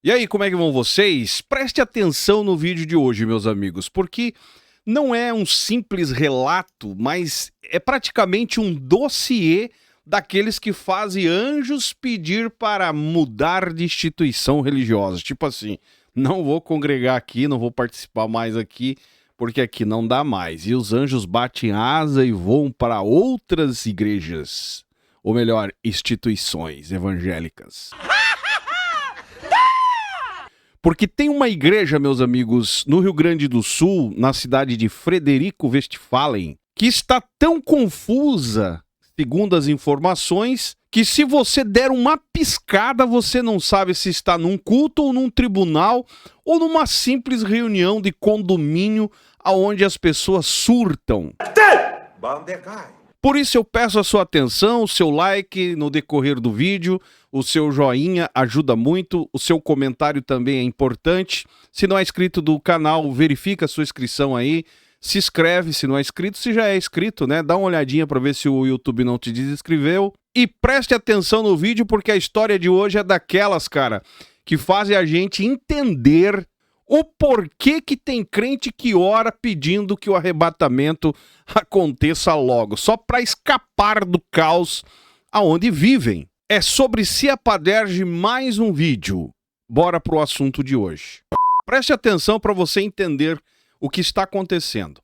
E aí, como é que vão vocês? Preste atenção no vídeo de hoje, meus amigos, porque não é um simples relato, mas é praticamente um dossiê daqueles que fazem anjos pedir para mudar de instituição religiosa. Tipo assim, não vou congregar aqui, não vou participar mais aqui, porque aqui não dá mais. E os anjos batem asa e voam para outras igrejas, ou melhor, instituições evangélicas. Porque tem uma igreja, meus amigos, no Rio Grande do Sul, na cidade de Frederico Westphalen, que está tão confusa, segundo as informações, que se você der uma piscada, você não sabe se está num culto ou num tribunal ou numa simples reunião de condomínio onde as pessoas surtam. Por isso eu peço a sua atenção, o seu like no decorrer do vídeo, o seu joinha ajuda muito, o seu comentário também é importante. Se não é inscrito do canal, verifica a sua inscrição aí, se inscreve se não é inscrito, se já é inscrito, né? Dá uma olhadinha para ver se o YouTube não te desinscreveu. E preste atenção no vídeo porque a história de hoje é daquelas, cara, que fazem a gente entender o porquê que tem crente que ora pedindo que o arrebatamento aconteça logo, só para escapar do caos aonde vivem. É sobre Cia Paderge mais um vídeo. Bora pro assunto de hoje. Preste atenção para você entender o que está acontecendo.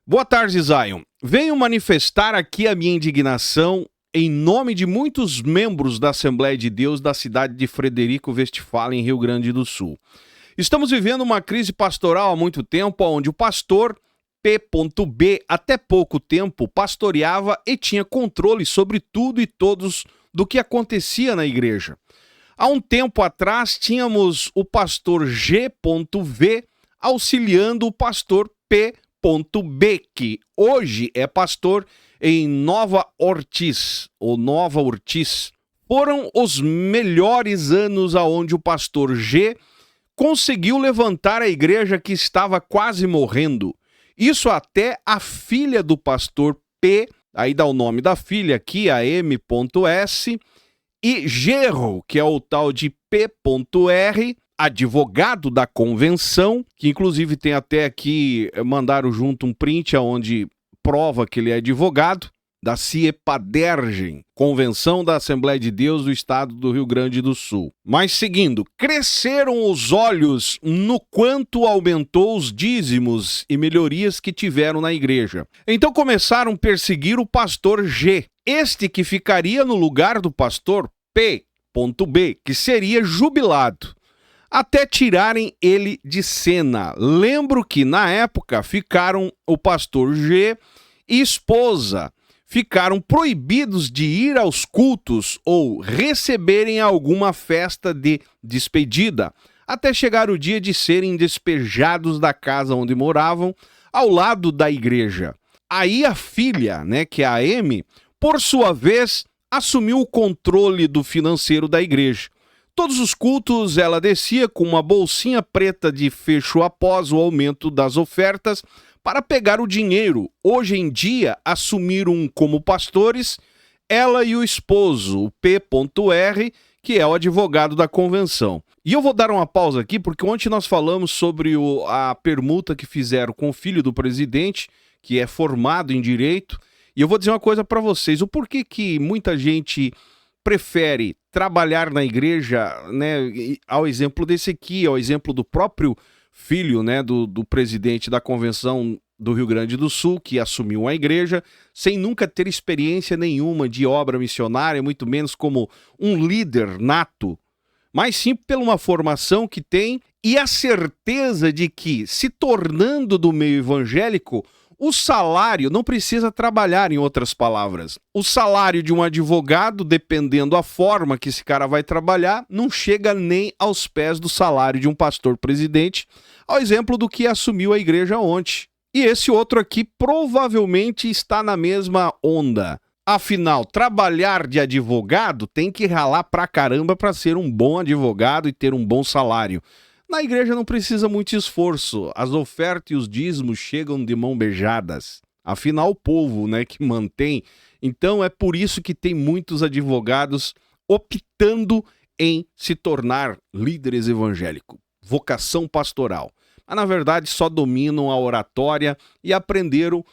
Boa tarde, Zion. Venho manifestar aqui a minha indignação em nome de muitos membros da Assembleia de Deus da cidade de Frederico Westphalen, Rio Grande do Sul. Estamos vivendo uma crise pastoral há muito tempo, onde o pastor P.B. até pouco tempo pastoreava e tinha controle sobre tudo e todos do que acontecia na igreja. Há um tempo atrás, tínhamos o pastor G.V. auxiliando o pastor P.B., que hoje é pastor em Nova Ortiz, ou Nova Ortiz. Foram os melhores anos aonde o pastor G conseguiu levantar a igreja que estava quase morrendo. Isso até a filha do pastor P, aí dá o nome da filha aqui, a M.S, e Gerro, que é o tal de P.R, advogado da convenção, que inclusive tem até aqui, mandaram junto um print onde prova que ele é advogado, da Cia Paderge, Convenção da Assembleia de Deus do Estado do Rio Grande do Sul. Mas seguindo, cresceram os olhos no quanto aumentou os dízimos e melhorias que tiveram na igreja. Então começaram a perseguir o pastor G, este que ficaria no lugar do pastor P.B, que seria jubilado, até tirarem ele de cena. Lembro que na época ficaram o pastor G e esposa, ficaram proibidos de ir aos cultos ou receberem alguma festa de despedida, até chegar o dia de serem despejados da casa onde moravam, ao lado da igreja. Aí a filha, né, que é a M, por sua vez, assumiu o controle do financeiro da igreja. Todos os cultos ela descia com uma bolsinha preta de fecho após o aumento das ofertas, para pegar o dinheiro. Hoje em dia, assumiram como pastores ela e o esposo, o P.R., que é o advogado da convenção. E eu vou dar uma pausa aqui, porque ontem nós falamos sobre a permuta que fizeram com o filho do presidente, que é formado em direito, e eu vou dizer uma coisa para vocês, o porquê que muita gente prefere trabalhar na igreja, né, ao exemplo desse aqui, ao exemplo do próprio filho, né, do presidente da convenção do Rio Grande do Sul, que assumiu a igreja, sem nunca ter experiência nenhuma de obra missionária, muito menos como um líder nato, mas sim pela uma formação que tem e a certeza de que, se tornando do meio evangélico, o salário não precisa trabalhar, em outras palavras. O salário de um advogado, dependendo da forma que esse cara vai trabalhar, não chega nem aos pés do salário de um pastor presidente, ao exemplo do que assumiu a igreja ontem. E esse outro aqui provavelmente está na mesma onda. Afinal, trabalhar de advogado tem que ralar pra caramba para ser um bom advogado e ter um bom salário. Na igreja não precisa muito esforço, as ofertas e os dízimos chegam de mão beijadas. Afinal, o povo, né, que mantém. Então é por isso que tem muitos advogados optando em se tornar líderes evangélicos, vocação pastoral. Mas, na verdade, só dominam a oratória e aprenderam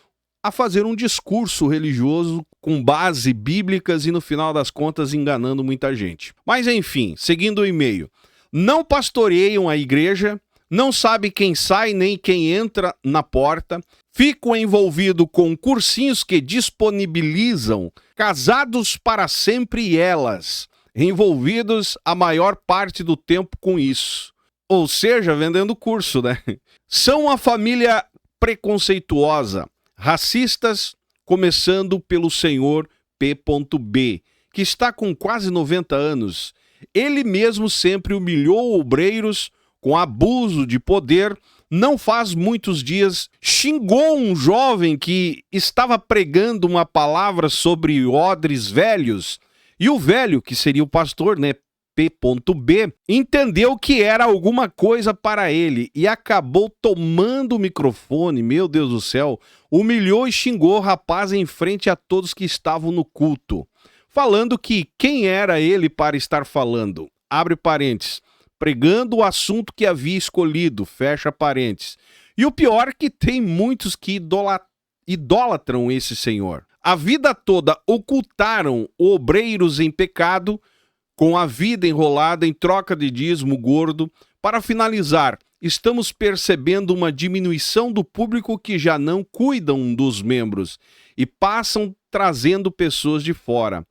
a fazer um discurso religioso com base bíblicas e, no final das contas, enganando muita gente. Mas, enfim, seguindo o e-mail. Não pastoreiam a igreja, não sabe quem sai nem quem entra na porta, ficam envolvidos com cursinhos que disponibilizam casados para sempre e elas, envolvidos a maior parte do tempo com isso. Ou seja, vendendo curso, né? São uma família preconceituosa, racistas, começando pelo senhor P.B., que está com quase 90 anos. Ele mesmo sempre humilhou obreiros com abuso de poder. Não faz muitos dias, xingou um jovem que estava pregando uma palavra sobre odres velhos. E o velho, que seria o pastor, né, P.B., entendeu que era alguma coisa para ele e acabou tomando o microfone, meu Deus do céu, humilhou e xingou o rapaz em frente a todos que estavam no culto, falando que quem era ele para estar falando, abre parênteses, pregando o assunto que havia escolhido, fecha parênteses. E o pior é que tem muitos que idolatram esse senhor. A vida toda ocultaram obreiros em pecado, com a vida enrolada em troca de dízimo gordo. Para finalizar, estamos percebendo uma diminuição do público que já não cuidam dos membros e passam trazendo pessoas de fora.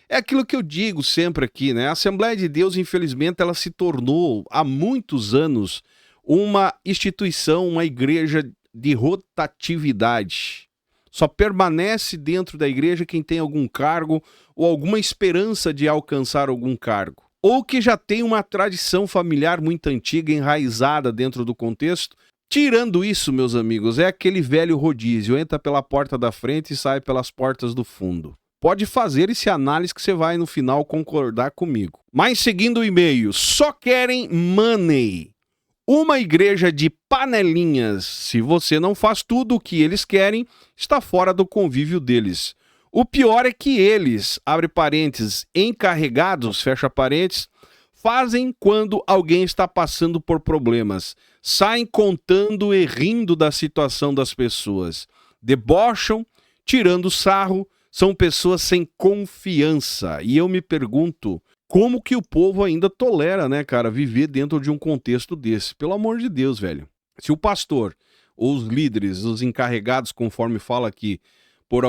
É aquilo que eu digo sempre aqui, né? A Assembleia de Deus, infelizmente, ela se tornou, há muitos anos, uma instituição, uma igreja de rotatividade. Só permanece dentro da igreja quem tem algum cargo ou alguma esperança de alcançar algum cargo. Ou que já tem uma tradição familiar muito antiga, enraizada dentro do contexto. Tirando isso, meus amigos, é aquele velho rodízio. Entra pela porta da frente e sai pelas portas do fundo. Pode fazer esse análise que você vai no final concordar comigo. Mas seguindo o e-mail, só querem money. Uma igreja de panelinhas. Se você não faz tudo o que eles querem, está fora do convívio deles. O pior é que eles, abre parênteses, encarregados, fecha parênteses, fazem quando alguém está passando por problemas. Saem contando e rindo da situação das pessoas. Debocham, tirando sarro. São pessoas sem confiança. E eu me pergunto, como que o povo ainda tolera, né, cara, viver dentro de um contexto desse? Pelo amor de Deus, velho. Se o pastor, ou os líderes, os encarregados, conforme fala aqui, por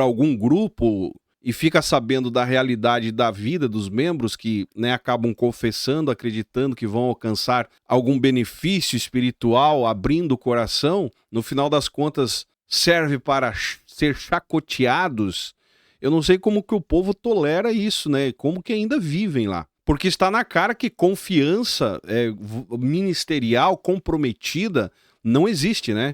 algum grupo e fica sabendo da realidade da vida dos membros que, né, acabam confessando, acreditando que vão alcançar algum benefício espiritual, abrindo o coração, no final das contas serve para ser chacoteados. Eu não sei como que o povo tolera isso, né? Como que ainda vivem lá. Porque está na cara que confiança ministerial comprometida não existe, né?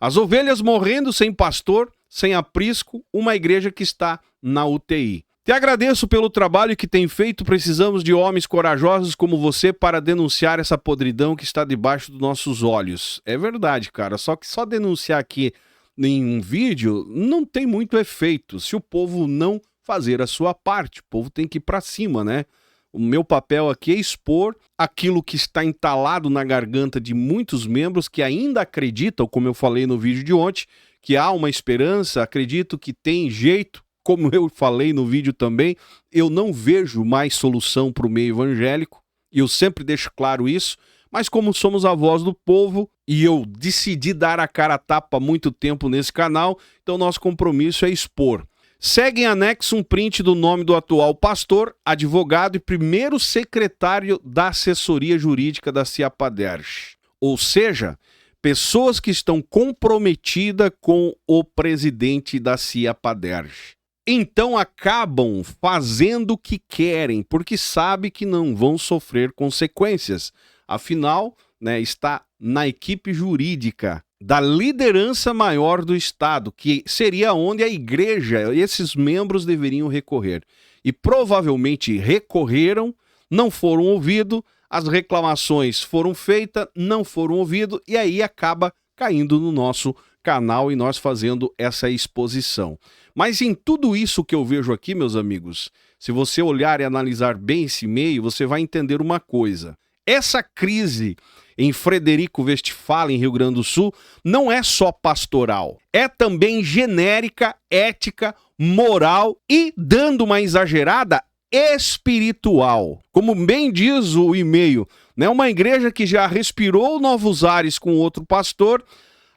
As ovelhas morrendo sem pastor, sem aprisco, uma igreja que está na UTI. Te agradeço pelo trabalho que tem feito. Precisamos de homens corajosos como você para denunciar essa podridão que está debaixo dos nossos olhos. É verdade, cara. Só que só denunciar aqui em um vídeo não tem muito efeito se o povo não fazer a sua parte. O povo tem que ir para cima, né? O meu papel aqui é expor aquilo que está entalado na garganta de muitos membros que ainda acreditam, como eu falei no vídeo de ontem, que há uma esperança, acredito que tem jeito, como eu falei no vídeo também, eu não vejo mais solução para o meio evangélico, e eu sempre deixo claro isso, mas como somos a voz do povo, e eu decidi dar a cara a tapa há muito tempo nesse canal, então nosso compromisso é expor. Segue em anexo um print do nome do atual pastor, advogado e primeiro secretário da assessoria jurídica da Ciapaderj. Ou seja, pessoas que estão comprometidas com o presidente da Ciapaderj. Então acabam fazendo o que querem, porque sabem que não vão sofrer consequências. Afinal, né, está na equipe jurídica da liderança maior do Estado, que seria onde a igreja, esses membros deveriam recorrer. E provavelmente recorreram, não foram ouvidos, as reclamações foram feitas, não foram ouvidas, e aí acaba caindo no nosso canal e nós fazendo essa exposição. Mas em tudo isso que eu vejo aqui, meus amigos, se você olhar e analisar bem esse meio, você vai entender uma coisa. Essa crise em Frederico Westphalen, Rio Grande do Sul, não é só pastoral. É também genérica, ética, moral e, dando uma exagerada, espiritual. Como bem diz o e-mail, né? Uma igreja que já respirou novos ares com outro pastor,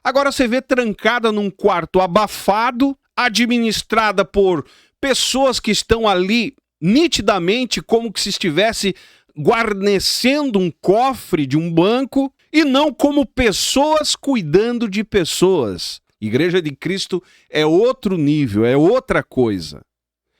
agora você vê trancada num quarto abafado, administrada por pessoas que estão ali nitidamente como que se estivesse guarnecendo um cofre de um banco e não como pessoas cuidando de pessoas. Igreja de Cristo é outro nível, é outra coisa.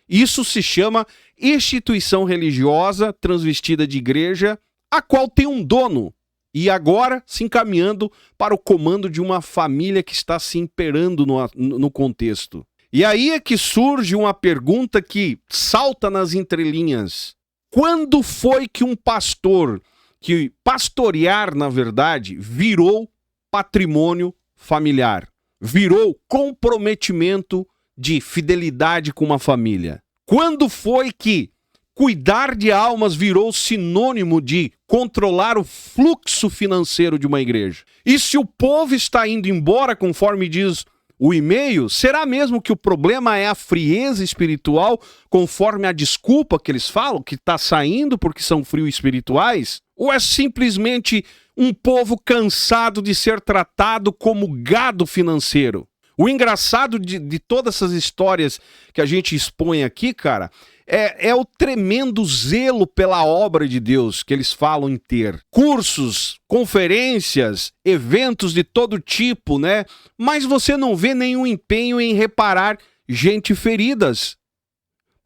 Isso se chama instituição religiosa transvestida de igreja, a qual tem um dono. E agora se encaminhando para o comando de uma família que está se imperando no contexto. E aí é que surge uma pergunta que salta nas entrelinhas. Quando foi que um pastor, que pastorear, na verdade, virou patrimônio familiar? Virou comprometimento de fidelidade com uma família? Quando foi que cuidar de almas virou sinônimo de controlar o fluxo financeiro de uma igreja? E se o povo está indo embora, conforme diz o e-mail, será mesmo que o problema é a frieza espiritual, conforme a desculpa que eles falam, que está saindo porque são frios espirituais? Ou é simplesmente um povo cansado de ser tratado como gado financeiro? O engraçado de todas essas histórias que a gente expõe aqui, cara, é o tremendo zelo pela obra de Deus que eles falam em ter. Cursos, conferências, eventos de todo tipo, né? Mas você não vê nenhum empenho em reparar gente feridas,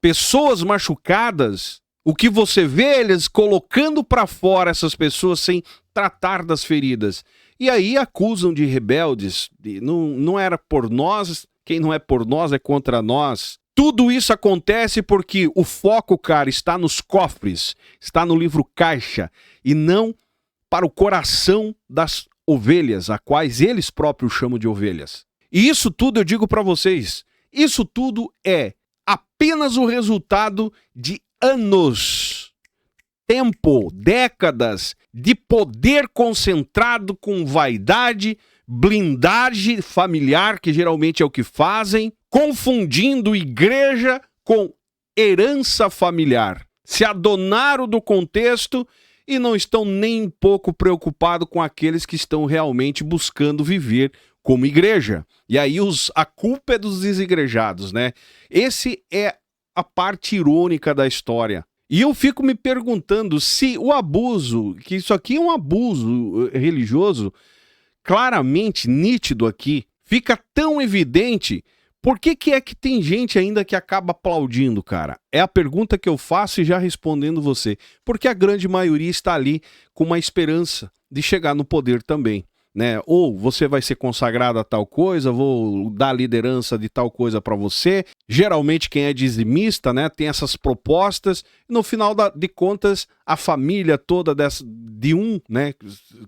pessoas machucadas. O que você vê eles colocando para fora essas pessoas sem tratar das feridas. E aí acusam de rebeldes, não era por nós, quem não é por nós é contra nós. Tudo isso acontece porque o foco, cara, está nos cofres, está no livro caixa, e não para o coração das ovelhas, a quais eles próprios chamam de ovelhas. E isso tudo eu digo para vocês, isso tudo é apenas o resultado de anos, tempo, décadas de poder concentrado com vaidade, blindagem familiar, que geralmente é o que fazem, confundindo igreja com herança familiar. Se adonaram do contexto e não estão nem um pouco preocupados com aqueles que estão realmente buscando viver como igreja. E aí a culpa é dos desigrejados, né? Esse é a parte irônica da história. E eu fico me perguntando se o abuso, que isso aqui é um abuso religioso, claramente nítido aqui, fica tão evidente. Por que é que tem gente ainda que acaba aplaudindo, cara? É a pergunta que eu faço e já respondendo você. Porque a grande maioria está ali com uma esperança de chegar no poder também, né? Ou você vai ser consagrado a tal coisa, vou dar liderança de tal coisa para você. Geralmente quem é dizimista, né, tem essas propostas. No final de contas, a família toda de um, né,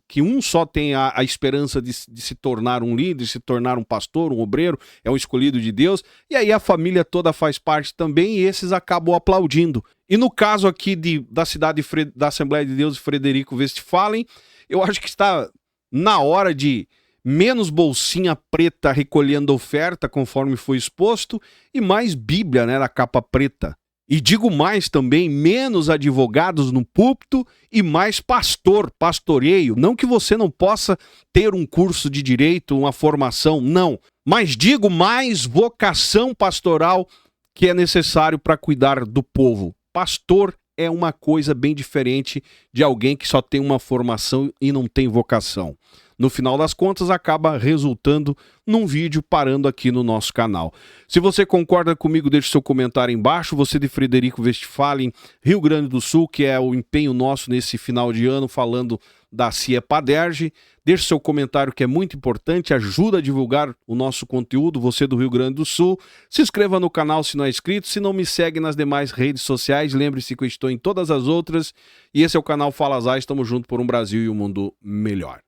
que um só tem a esperança de se tornar um líder, de se tornar um pastor, um obreiro, é um escolhido de Deus. E aí a família toda faz parte também e esses acabam aplaudindo. E no caso aqui da cidade da Assembleia de Deus de Frederico Westphalen, eu acho que está na hora de menos bolsinha preta recolhendo oferta, conforme foi exposto, e mais Bíblia, né, na capa preta. E digo mais também, menos advogados no púlpito e mais pastoreio. Não que você não possa ter um curso de direito, uma formação, não. Mas digo mais vocação pastoral que é necessário para cuidar do povo. Pastor é uma coisa bem diferente de alguém que só tem uma formação e não tem vocação. No final das contas, acaba resultando num vídeo parando aqui no nosso canal. Se você concorda comigo, deixe seu comentário embaixo. Você de Frederico Westphalen, Rio Grande do Sul, que é o empenho nosso nesse final de ano, falando da CIEPADERJ. Deixe seu comentário, que é muito importante, ajuda a divulgar o nosso conteúdo, você do Rio Grande do Sul. Se inscreva no canal se não é inscrito, se não me segue nas demais redes sociais, lembre-se que eu estou em todas as outras. E esse é o canal Fala Zay, estamos juntos por um Brasil e um mundo melhor.